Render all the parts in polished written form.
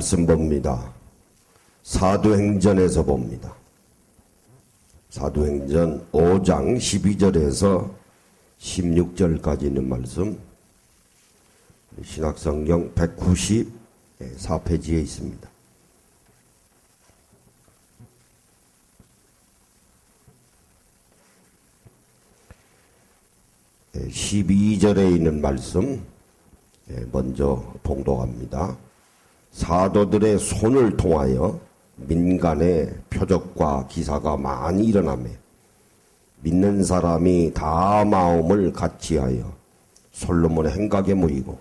말씀 봅니다. 사도행전에서 봅니다. 사도행전 5장 12절에서 16절까지 있는 말씀, 신약성경 194페이지에 있습니다. 네, 12절에 있는 말씀 먼저 봉독합니다. 사도들의 손을 통하여 민간의 표적과 기사가 많이 일어나며 믿는 사람이 다 마음을 같이하여 솔로몬의 행각에 모이고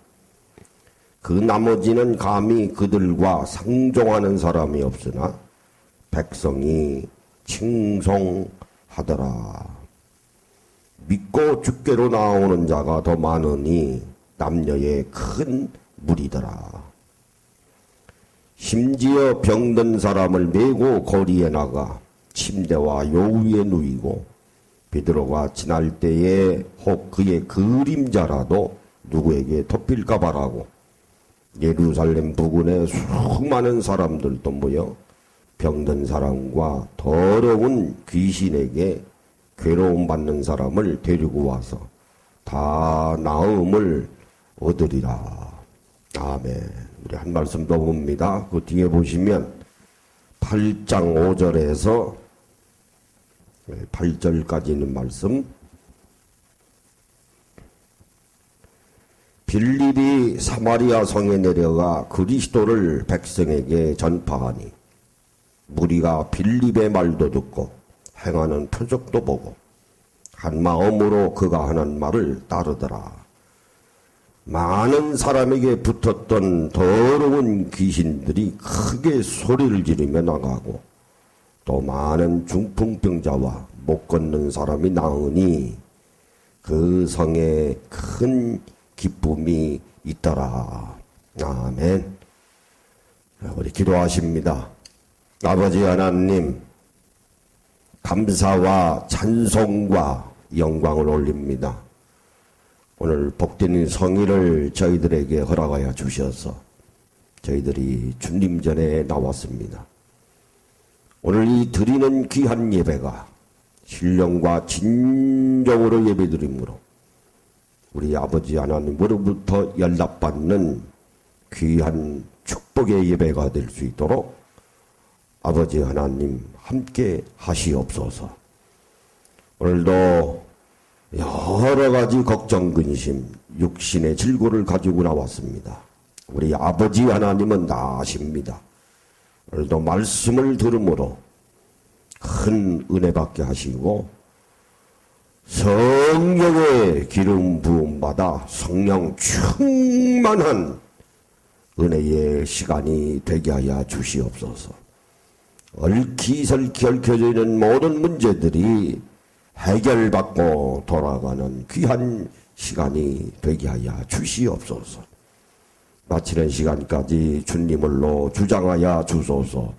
그 나머지는 감히 그들과 상종하는 사람이 없으나 백성이 칭송하더라. 믿고 주께로 나오는 자가 더 많으니 남녀의 큰 무리더라. 심지어 병든 사람을 메고 거리에 나가 침대와 요위에 누이고 베드로가 지날 때에 혹 그의 그림자라도 누구에게 덮일까 바라고 예루살렘 부근에 수많은 사람들도 모여 병든 사람과 더러운 귀신에게 괴로움 받는 사람을 데리고 와서 다 나음을 얻으리라. 아멘. 우리 한 말씀 더 봅니다. 그 뒤에 보시면 8장 5절에서 8절까지 있는 말씀. 빌립이 사마리아 성에 내려가 그리스도를 백성에게 전파하니 무리가 빌립의 말도 듣고 행하는 표적도 보고 한 마음으로 그가 하는 말을 따르더라. 많은 사람에게 붙었던 더러운 귀신들이 크게 소리를 지르며 나가고 또 많은 중풍병자와 못 걷는 사람이 나으니 그 성에 큰 기쁨이 있더라. 아멘. 우리 기도하십니다. 아버지 하나님, 감사와 찬송과 영광을 올립니다. 오늘 복된 성의를 저희들에게 허락하여 주셔서 저희들이 주님 전에 나왔습니다. 오늘 이 드리는 귀한 예배가 신령과 진정으로 예배드림으로 우리 아버지 하나님으로부터 연락받는 귀한 축복의 예배가 될 수 있도록 아버지 하나님 함께 하시옵소서. 오늘도 여러 가지 걱정, 근심, 육신의 질고를 가지고 나왔습니다. 우리 아버지 하나님은 다 아십니다. 오늘도 말씀을 들음으로 큰 은혜 받게 하시고 성령의 기름 부음 받아 성령 충만한 은혜의 시간이 되게 하여 주시옵소서. 얽히설키 얽혀져 있는 모든 문제들이 해결받고 돌아가는 귀한 시간이 되게 하여 주시옵소서. 마치는 시간까지 주님을로 주장하여 주소서.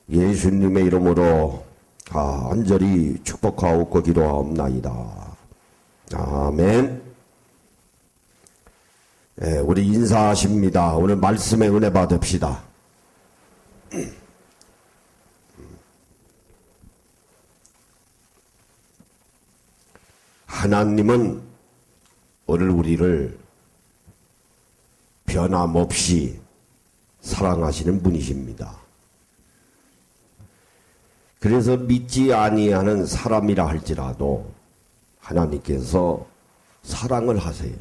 예수님의 이름으로 간절히 축복하옵고 기도하옵나이다. 아멘. 네, 우리 인사하십니다. 오늘 말씀의 은혜 받읍시다. 하나님은 오늘 우리를 변함없이 사랑하시는 분이십니다. 그래서 믿지 아니하는 사람이라 할지라도 하나님께서 사랑을 하세요.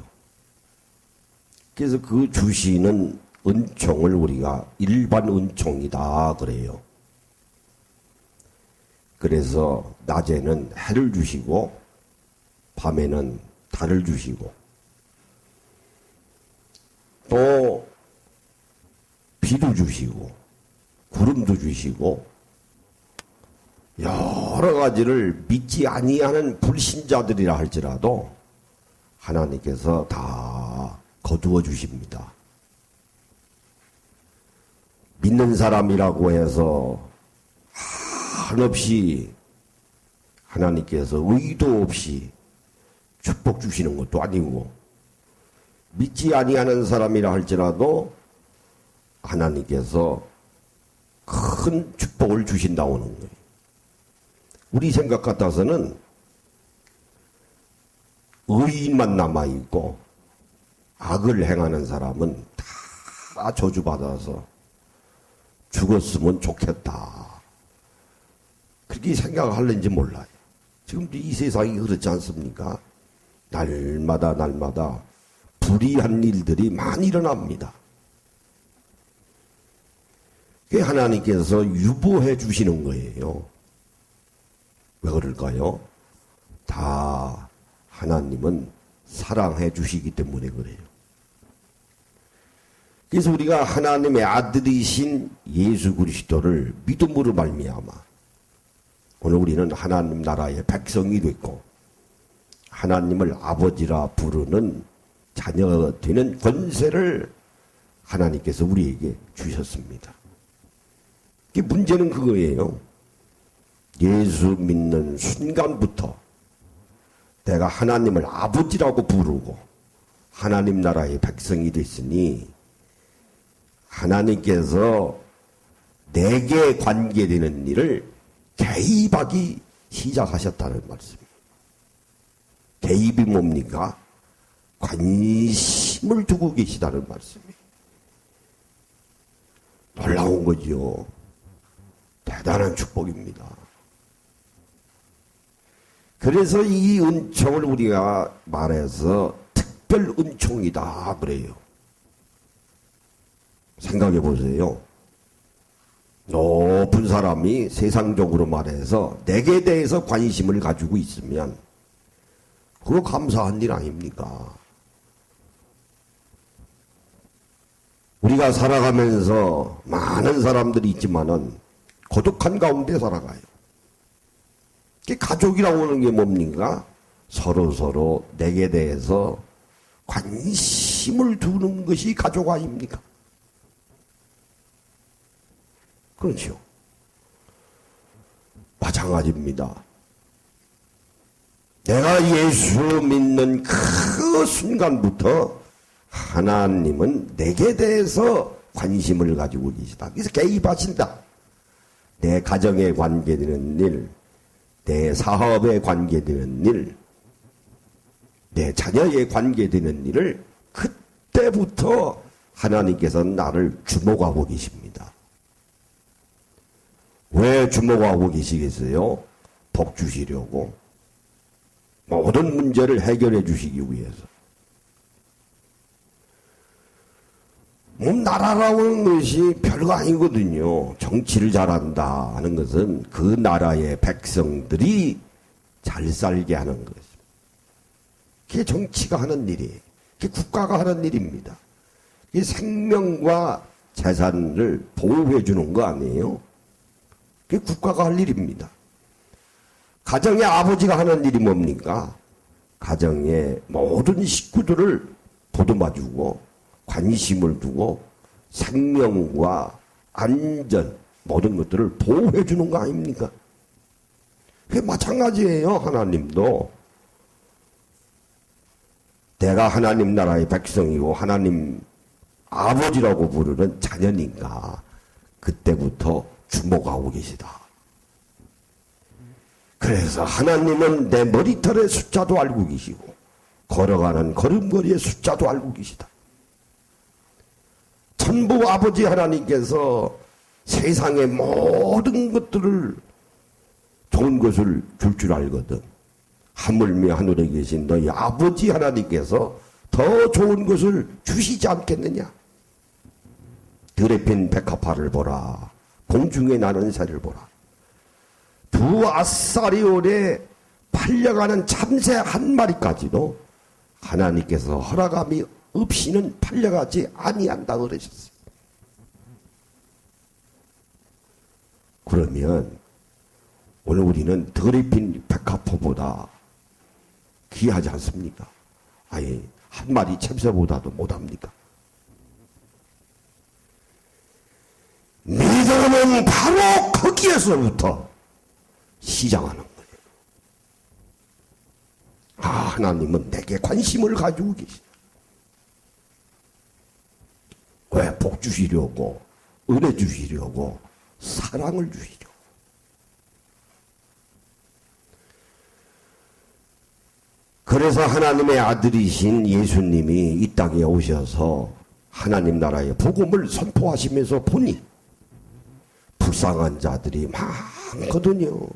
그래서 그 주시는 은총을 우리가 일반 은총이다 그래요. 그래서 낮에는 해를 주시고 밤에는 달을 주시고 또 비도 주시고 구름도 주시고 여러 가지를 믿지 아니하는 불신자들이라 할지라도 하나님께서 다 거두어 주십니다. 믿는 사람이라고 해서 한없이 하나님께서 의도 없이 축복 주시는 것도 아니고 믿지 아니하는 사람이라 할지라도 하나님께서 큰 축복을 주신다고 하는 거예요. 우리 생각 같아서는 의인만 남아있고 악을 행하는 사람은 다 저주받아서 죽었으면 좋겠다. 그렇게 생각하는지 몰라요. 지금 이 세상이 그렇지 않습니까? 날마다 불의한 일들이 많이 일어납니다. 그게 하나님께서 유보해 주시는 거예요. 왜 그럴까요? 다 하나님은 사랑해 주시기 때문에 그래요. 그래서 우리가 하나님의 아들이신 예수 그리스도를 믿음으로 말미암아 오늘 우리는 하나님 나라의 백성이 됐고 하나님을 아버지라 부르는 자녀가 되는 권세를 하나님께서 우리에게 주셨습니다. 문제는 그거예요. 예수 믿는 순간부터 내가 하나님을 아버지라고 부르고 하나님 나라의 백성이 됐으니 하나님께서 내게 관계되는 일을 개입하기 시작하셨다는 말씀입니다. 개입이 뭡니까? 관심을 두고 계시다는 말씀이에요. 놀라운 거죠. 대단한 축복입니다. 그래서 이 은총을 우리가 말해서 특별 은총이다 그래요. 생각해 보세요. 높은 사람이 세상적으로 말해서 내게 대해서 관심을 가지고 있으면 그거 감사한 일 아닙니까? 우리가 살아가면서 많은 사람들이 있지만은 고독한 가운데 살아가요. 가족이라고 하는 게 뭡니까? 서로 내게 대해서 관심을 두는 것이 가족 아닙니까? 그렇죠. 마찬가지입니다. 내가 예수 믿는 그 순간부터 하나님은 내게 대해서 관심을 가지고 계시다. 그래서 개입하신다. 내 가정에 관계되는 일, 내 사업에 관계되는 일, 내 자녀에 관계되는 일을 그때부터 하나님께서 나를 주목하고 계십니다. 왜 주목하고 계시겠어요? 복 주시려고. 모든 문제를 해결해 주시기 위해서. 나라라는 것이 별거 아니거든요. 정치를 잘한다 하는 것은 그 나라의 백성들이 잘 살게 하는 것입니다. 그게 정치가 하는 일이에요. 그게 국가가 하는 일입니다. 그게 생명과 재산을 보호해 주는 거 아니에요? 그게 국가가 할 일입니다. 가정의 아버지가 하는 일이 뭡니까? 가정의 모든 식구들을 보듬어주고 관심을 두고 생명과 안전 모든 것들을 보호해 주는 거 아닙니까? 그게 마찬가지예요. 하나님도 내가 하나님 나라의 백성이고 하나님 아버지라고 부르는 자녀니까 그때부터 주목하고 계시다. 그래서 하나님은 내 머리털의 숫자도 알고 계시고 걸어가는 걸음걸이의 숫자도 알고 계시다. 전부 아버지 하나님께서 세상의 모든 것들을 좋은 것을 줄 줄 알거든. 하물며 하늘에 계신 너희 아버지 하나님께서 더 좋은 것을 주시지 않겠느냐. 들에 핀 백합화를 보라. 공중에 나는 새를 보라. 두 아사리온에 팔려가는 참새 한 마리까지도 하나님께서 허락함이 없이는 팔려가지 아니한다 그러셨어요. 그러면 오늘 우리는 덜이 핀 백합화보다 귀하지 않습니까? 아예 한 마리 참새보다도 못합니까? 믿음은 바로 거기에서부터 시작하는 거예요. 아, 하나님은 내게 관심을 가지고 계시다. 왜? 복 복 주시려고, 은혜 주시려고, 사랑을 주시려고. 그래서 하나님의 아들이신 예수님이 이 땅에 오셔서 하나님 나라의 복음을 선포하시면서 보니 불쌍한 자들이 많거든요.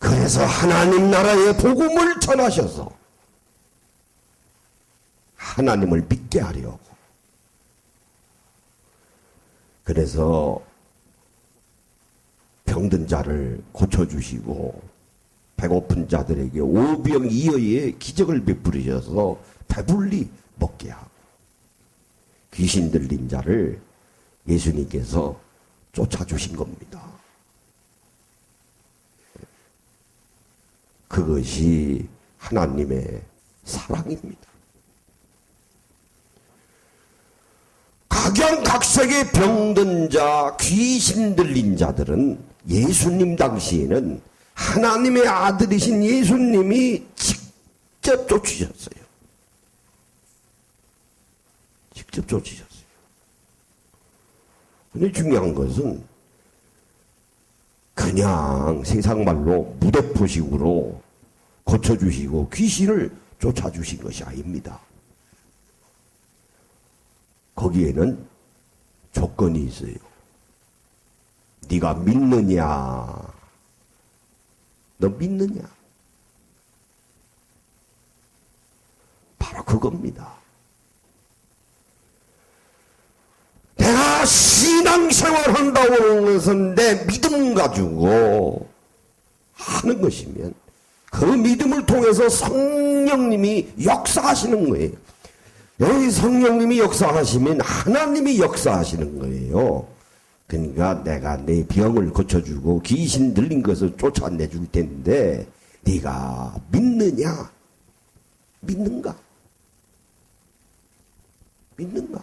그래서 하나님 나라의 복음을 전하셔서 하나님을 믿게 하려고. 그래서 병든 자를 고쳐주시고 배고픈 자들에게 오병이어의 기적을 베풀으셔서 배불리 먹게 하고 귀신 들린 자를 예수님께서 쫓아주신 겁니다. 그것이 하나님의 사랑입니다. 각양각색의 병든 자, 귀신 들린 자들은 예수님 당시에는 하나님의 아들이신 예수님이 직접 쫓으셨어요. 직접 쫓으셨어요. 근데 중요한 것은 그냥 세상말로 무대포식으로 고쳐주시고 귀신을 쫓아주신 것이 아닙니다. 거기에는 조건이 있어요. 네가 믿느냐? 너 믿느냐? 바로 그겁니다. 내가 신앙생활 한다고 하는 것은 내 믿음 가지고 하는 것이면 그 믿음을 통해서 성령님이 역사하시는 거예요. 여기 성령님이 역사하시면 하나님이 역사하시는 거예요. 그러니까 내가 내 병을 고쳐주고 귀신 들린 것을 쫓아내줄 텐데 네가 믿느냐? 믿는가? 믿는가?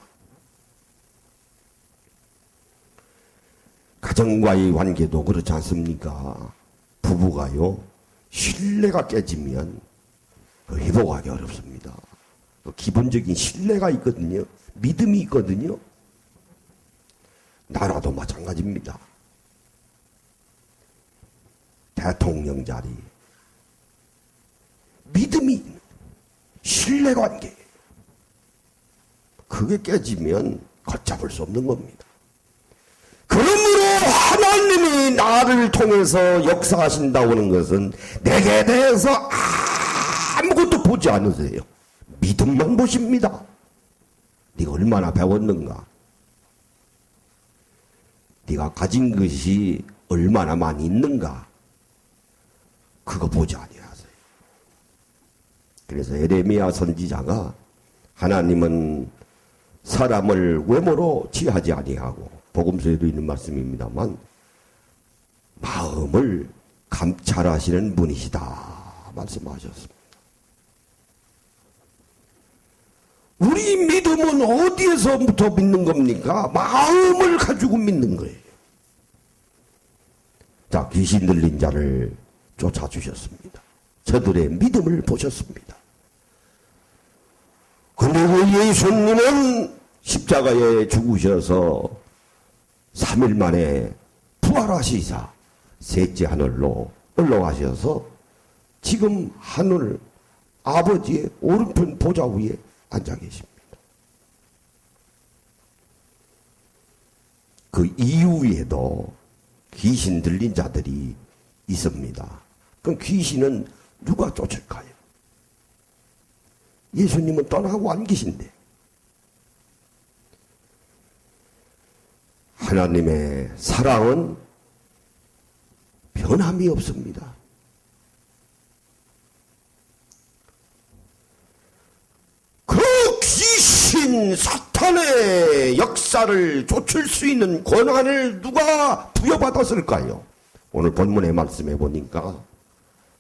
가정과의 관계도 그렇지 않습니까? 부부가요, 신뢰가 깨지면 회복하기 어렵습니다. 기본적인 신뢰가 있거든요. 믿음이 있거든요. 나라도 마찬가지입니다. 대통령 자리. 믿음이 신뢰관계. 그게 깨지면 걷잡을 수 없는 겁니다. 그러므로 하나님이 나를 통해서 역사하신다고 하는 것은 내게 대해서 아무것도 보지 않으세요. 믿음만 보십니다. 네가 얼마나 배웠는가? 네가 가진 것이 얼마나 많이 있는가? 그거 보지 아니하세요. 그래서 에레미야 선지자가 하나님은 사람을 외모로 취하지 아니하고, 복음서에도 있는 말씀입니다만, 마음을 감찰하시는 분이시다 말씀하셨습니다. 우리 믿음은 어디에서부터 믿는 겁니까? 마음을 가지고 믿는 거예요. 자, 귀신 들린 자를 쫓아주셨습니다. 저들의 믿음을 보셨습니다. 근데 그 예수님은 십자가에 죽으셔서 3일 만에 부활하시사 셋째 하늘로 올라가셔서 지금 하늘 아버지의 오른편 보좌 위에 앉아 계십니다. 그 이후에도 귀신 들린 자들이 있습니다. 그럼 귀신은 누가 쫓을까요? 예수님은 떠나고 안 계신데. 하나님의 사랑은 변함이 없습니다. 그 귀신 사탄의 역사를 쫓을 수 있는 권한을 누가 부여받았을까요? 오늘 본문의 말씀해 보니까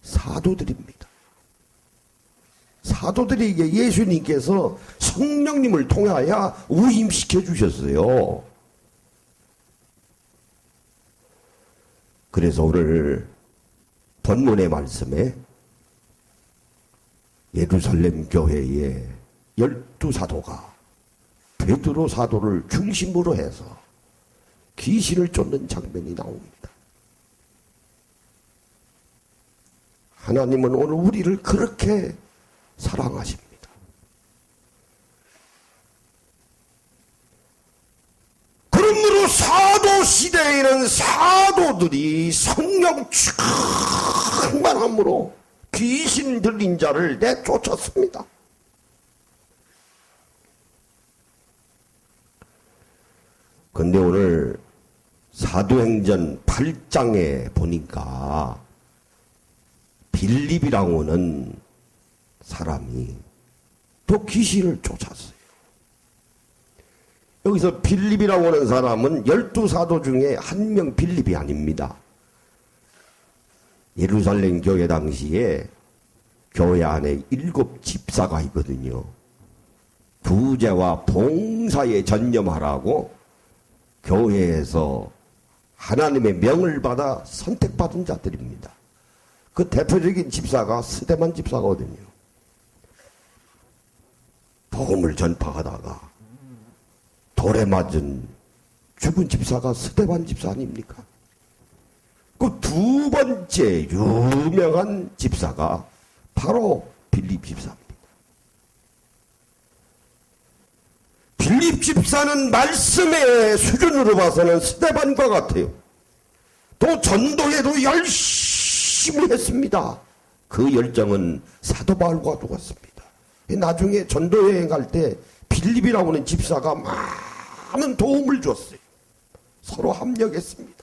사도들입니다. 사도들에게 예수님께서 성령님을 통하여 우임시켜 주셨어요. 그래서 오늘 본문의 말씀에 예루살렘 교회에 열두 사도가 베드로 사도를 중심으로 해서 귀신을 쫓는 장면이 나옵니다. 하나님은 오늘 우리를 그렇게 사랑하십니다. 그러므로 사도 시대에는 사도들이 성령 충만함으로 귀신 들린 자를 내쫓았습니다. 근데 오늘 사도행전 8장에 보니까 빌립이라고 하는 사람이 또 귀신을 쫓았어요. 여기서 빌립이라고 하는 사람은 12사도 중에 한 명 빌립이 아닙니다. 예루살렘 교회 당시에 교회 안에 7 집사가 있거든요. 부제와 봉사에 전념하라고 교회에서 하나님의 명을 받아 선택받은 자들입니다. 그 대표적인 집사가 스데반 집사거든요. 복음을 전파하다가 돌에 맞은 죽은 집사가 스데반 집사 아닙니까? 그 두 번째 유명한 집사가 바로 빌립 집사입니다. 빌립 집사는 말씀의 수준으로 봐서는 스데반과 같아요. 또 전도에도 열심히 했습니다. 그 열정은 사도 바울과 똑같습니다. 나중에 전도여행 갈 때 빌립이라고 하는 집사가 많은 도움을 줬어요. 서로 합력했습니다.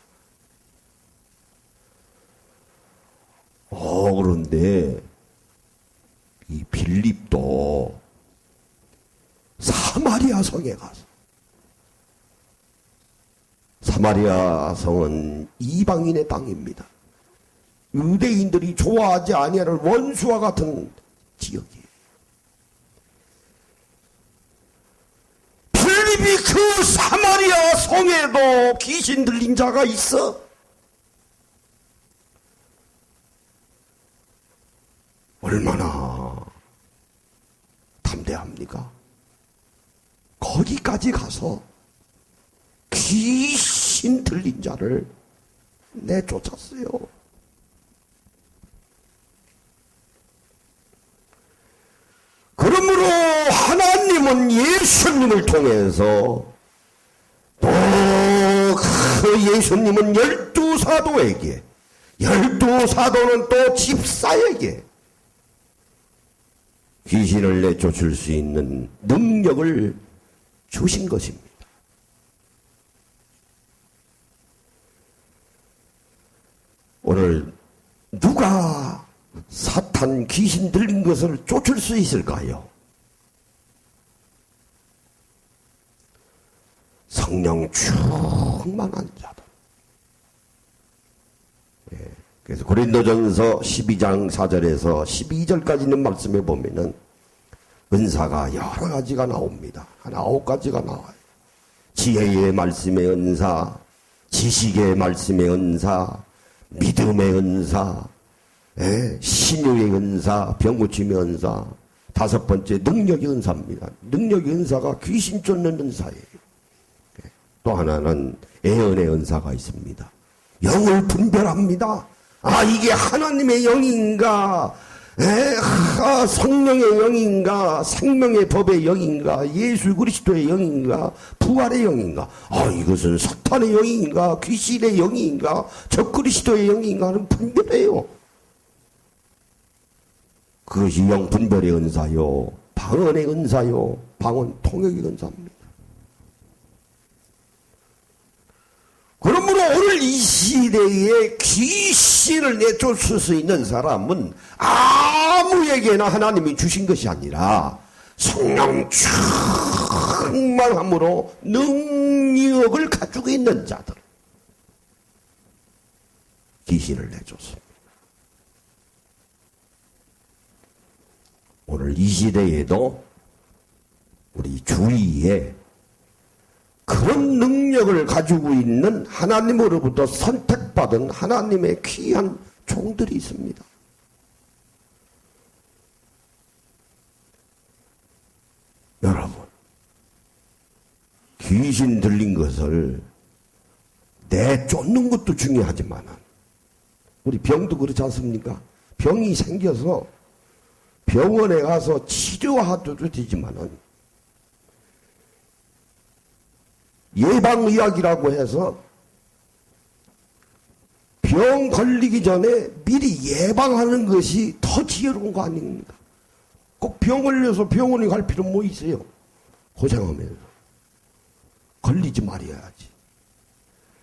그런데 이 빌립도 사마리아 성에 가서, 사마리아 성은 이방인의 땅입니다. 유대인들이 좋아하지 아니할 원수와 같은 지역이에요. 빌립이 그 사마리아 성에도 귀신 들린 자가 있어? 얼마나 담대합니까? 거기까지 가서 귀신 들린 자를 내쫓았어요. 그러므로 하나님은 예수님을 통해서 또 그 예수님은 12사도에게, 12사도는 또 집사에게 귀신을 내쫓을 수 있는 능력을 주신 것입니다. 오늘 누가 사탄 귀신 들린 것을 쫓을 수 있을까요? 성령 충만한 자들. 그래서 고린도전서 12장 4절에서 12절까지 있는 말씀에 보면은 은사가 여러 가지가 나옵니다. 한 9가지가 나와요. 지혜의 말씀의 은사, 지식의 말씀의 은사, 믿음의 은사, 신유의 은사, 병고침의 은사, 5번째 능력의 은사입니다. 능력의 은사가 귀신 쫓는 은사예요. 또 하나는 예언의 은사가 있습니다. 영을 분별합니다. 이게 하나님의 영인가, 성령의 영인가, 생명의 법의 영인가, 예수 그리스도의 영인가, 부활의 영인가, 이것은 사탄의 영인가, 귀신의 영인가, 저 그리스도의 영인가 하는 분별해요. 그것이 영 분별의 은사요, 방언의 은사요, 방언 통역의 은사입니다. 그러므로 오늘 이 시대에 귀신을 내쫓을 수 있는 사람은 아무에게나 하나님이 주신 것이 아니라 성령 충만함으로 능력을 가지고 있는 자들, 귀신을 내쫓습니다. 오늘 이 시대에도 우리 주위에 그런 능력을 가지고 있는 하나님으로부터 선택받은 하나님의 귀한 종들이 있습니다. 여러분, 귀신 들린 것을 내쫓는 것도 중요하지만 우리 병도 그렇지 않습니까? 병이 생겨서 병원에 가서 치료하도 되지만은 예방의학이라고 해서 병 걸리기 전에 미리 예방하는 것이 더 지혜로운 거 아닙니까? 꼭 병 걸려서 병원에 갈 필요는 뭐 있어요? 고생하면서. 걸리지 말아야지.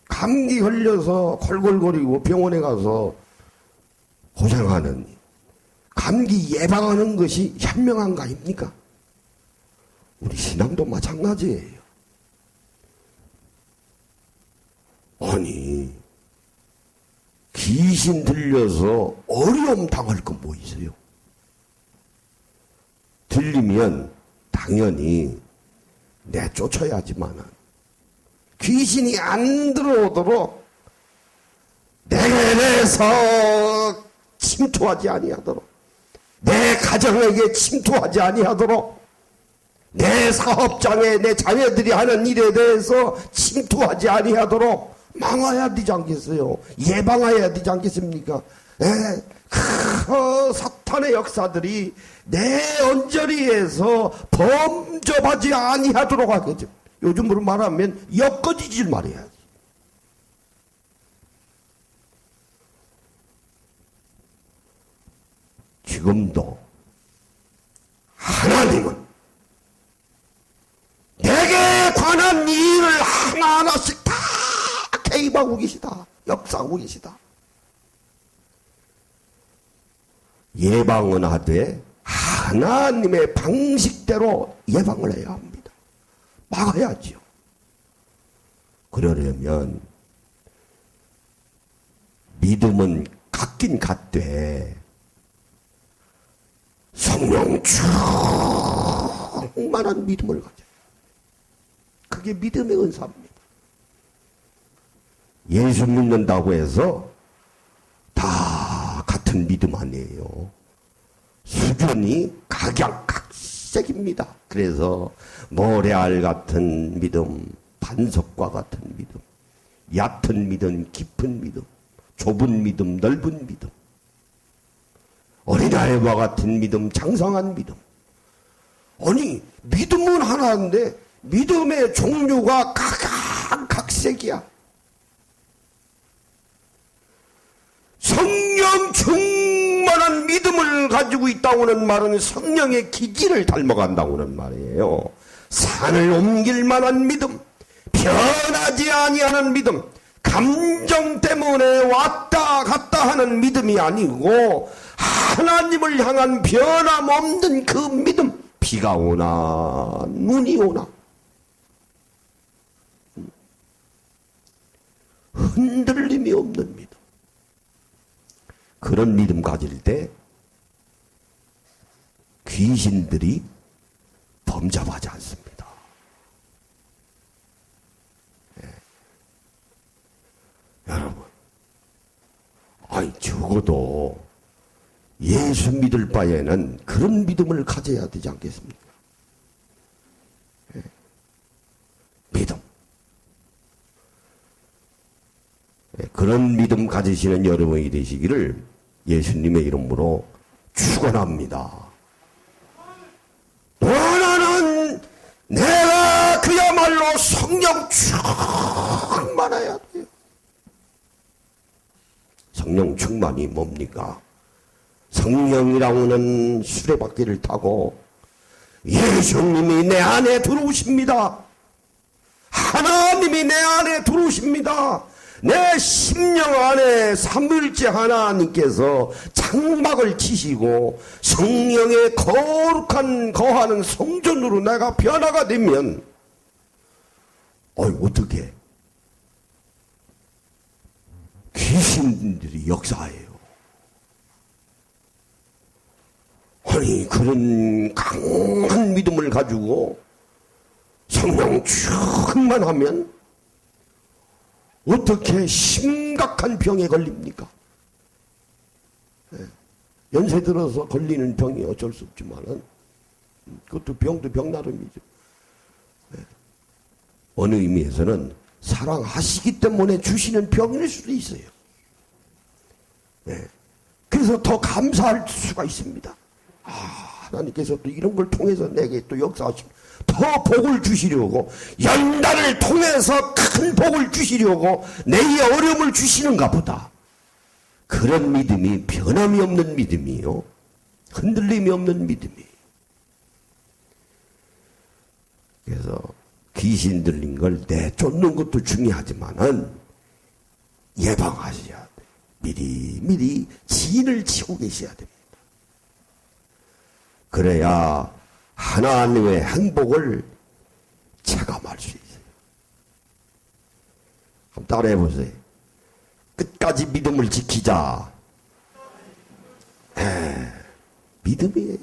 감기 걸려서 걸걸거리고 병원에 가서 고생하는 감기 예방하는 것이 현명한 거 아닙니까? 우리 신앙도 마찬가지예요. 아니, 귀신 들려서 어려움 당할 건 뭐 있어요? 들리면 당연히 내쫓아야지만은 귀신이 안 들어오도록 내게 대해서 침투하지 아니하도록 내 가정에게 침투하지 아니하도록 내 사업장에 내 자녀들이 하는 일에 대해서 침투하지 아니하도록 막아야 되지 않겠어요? 예방해야 되지 않겠습니까? 그 사탄의 역사들이 내 언저리에서 범접하지 아니하도록 하겠죠. 요즘으로 말하면 엮어지질 말해야지. 지금도 하나님은 내게 관한 일을 하나하나씩 다 개입하고 계시다. 역사하고 계시다. 예방은 하되 하나님의 방식대로 예방을 해야 합니다. 막아야지요. 그러려면 믿음은 같긴 같되 성령 충만한 믿음을 가져요. 그게 믿음의 은사입니다. 예수 믿는다고 해서 다 같은 믿음 아니에요. 수준이 각양각색입니다. 그래서 모래알 같은 믿음, 반석과 같은 믿음, 얕은 믿음, 깊은 믿음, 좁은 믿음, 넓은 믿음, 어린아이와 같은 믿음, 장성한 믿음. 아니, 믿음은 하나인데 믿음의 종류가 각양각색이야. 성령 충만한 믿음을 가지고 있다고는 말은 성령의 기질을 닮아간다고는 말이에요. 산을 옮길 만한 믿음, 변하지 아니하는 믿음, 감정 때문에 왔다 갔다 하는 믿음이 아니고 하나님을 향한 변함없는 그 믿음. 비가 오나 눈이 오나 흔들림이 없는 믿음. 그런 믿음 가질 때 귀신들이 범접하지 않습니다. 여러분, 아니 적어도 예수 믿을 바에는 그런 믿음을 가져야 되지 않겠습니까? 믿음. 그런 믿음 가지시는 여러분이 되시기를 예수님의 이름으로 축원합니다. 원하는 내가 그야말로 성령 충만해야 돼요. 성령 충만이 뭡니까? 성령이라고는 수레바퀴를 타고 예수님이 내 안에 들어오십니다. 하나님이 내 안에 들어오십니다. 내 심령 안에 삼위일체 하나님께서 장막을 치시고 성령의 거룩한 거하는 성전으로 내가 변화가 되면 어떻게 귀신들이 역사해요. 아니 그런 강한 믿음을 가지고 성령 충만하면 어떻게 심각한 병에 걸립니까? 연세 들어서 걸리는 병이 어쩔 수 없지만은 그것도 병도 병 나름이죠. 어느 의미에서는 사랑하시기 때문에 주시는 병일 수도 있어요. 그래서 더 감사할 수가 있습니다. 하나님께서 또 이런 걸 통해서 내게 또 역사하십니다. 더 복을 주시려고, 연단을 통해서 큰 복을 주시려고 내게 어려움을 주시는가 보다. 그런 믿음이 변함이 없는 믿음이요, 흔들림이 없는 믿음이에요. 그래서 귀신 들린 걸 내쫓는 것도 중요하지만은 예방하셔야 돼. 미리 진을 치고 계셔야 됩니다. 그래야 하나님의 행복을 체감할 수 있어요. 한번 따라해 보세요. 끝까지 믿음을 지키자. 믿음이에요.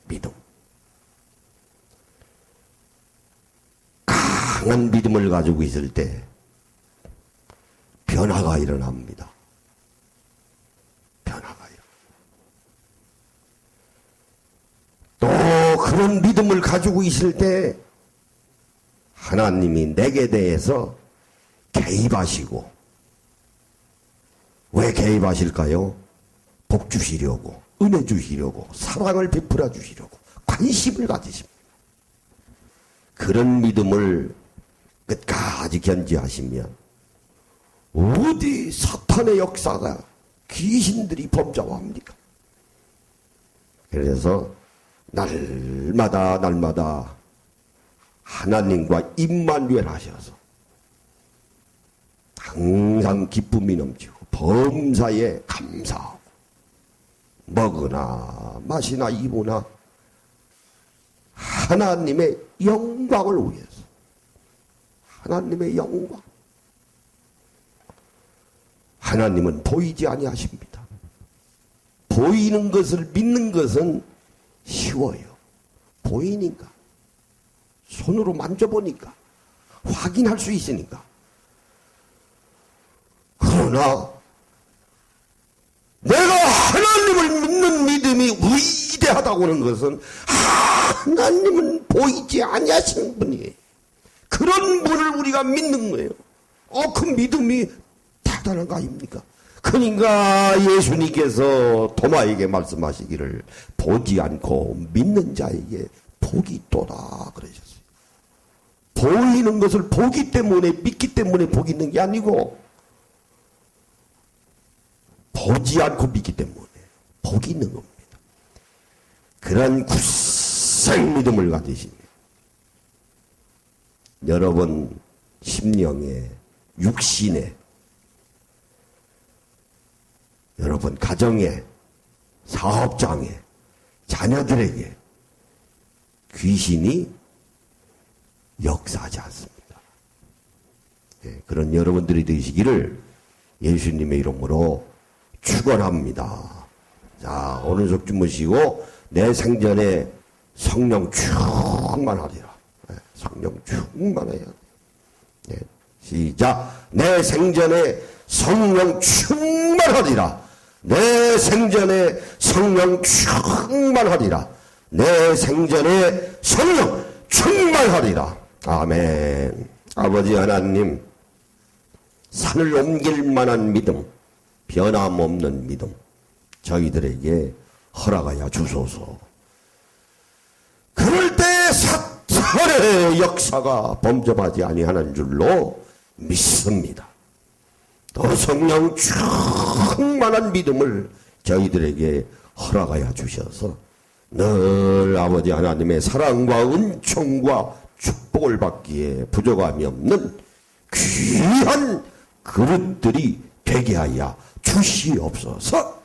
믿음. 강한 믿음을 가지고 있을 때 변화가 일어납니다. 변화가 일어납니다. 또 그런 믿음을 가지고 있을 때 하나님이 내게 대해서 개입하시고, 왜 개입하실까요? 복 주시려고, 은혜 주시려고, 사랑을 베풀어 주시려고, 관심을 가지십니다. 그런 믿음을 끝까지 견지하시면 어디 사탄의 역사가, 귀신들이 범접합니까? 그래서 날마다 하나님과 임마누엘 하셔서 항상 기쁨이 넘치고 범사에 감사하고, 먹으나 마시나 입으나 하나님의 영광을 위해서, 하나님의 영광. 하나님은 보이지 아니하십니다. 보이는 것을 믿는 것은 쉬워요. 보이니까, 손으로 만져보니까, 확인할 수 있으니까. 그러나 내가 하나님을 믿는 믿음이 위대하다고 하는 것은 하나님은 보이지 아니하시는 분이에요. 그런 분을 우리가 믿는 거예요. 그 믿음이 대단한 거 아닙니까? 그러니까 예수님께서 도마에게 말씀하시기를 보지 않고 믿는 자에게 복이 있도다 그러셨어요. 보이는 것을 보기 때문에, 믿기 때문에 복이 있는 게 아니고, 보지 않고 믿기 때문에 복이 있는 겁니다. 그런 굳센 믿음을 가지시면 여러분 심령에, 육신에, 여러분 가정에, 사업장에, 자녀들에게 귀신이 역사하지 않습니다. 그런 여러분들이 되시기를 예수님의 이름으로 축원합니다. 자, 오른손 주무시고 내 생전에 성령 충만하리라. 성령 충만해야 돼. 시작. 내 생전에 성령 충만하리라. 내 생전에 성령 충만하리라. 내 생전에 성령 충만하리라. 아멘. 아버지 하나님, 산을 옮길 만한 믿음, 변함없는 믿음 저희들에게 허락하여 주소서. 그럴 때 사탄의 역사가 범접하지 아니하는 줄로 믿습니다. 또 성령 충만한 믿음을 저희들에게 허락하여 주셔서 늘 아버지 하나님의 사랑과 은총과 축복을 받기에 부족함이 없는 귀한 그릇들이 되게 하여 주시옵소서.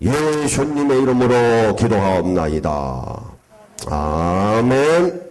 예수님의 이름으로 기도하옵나이다. 아멘.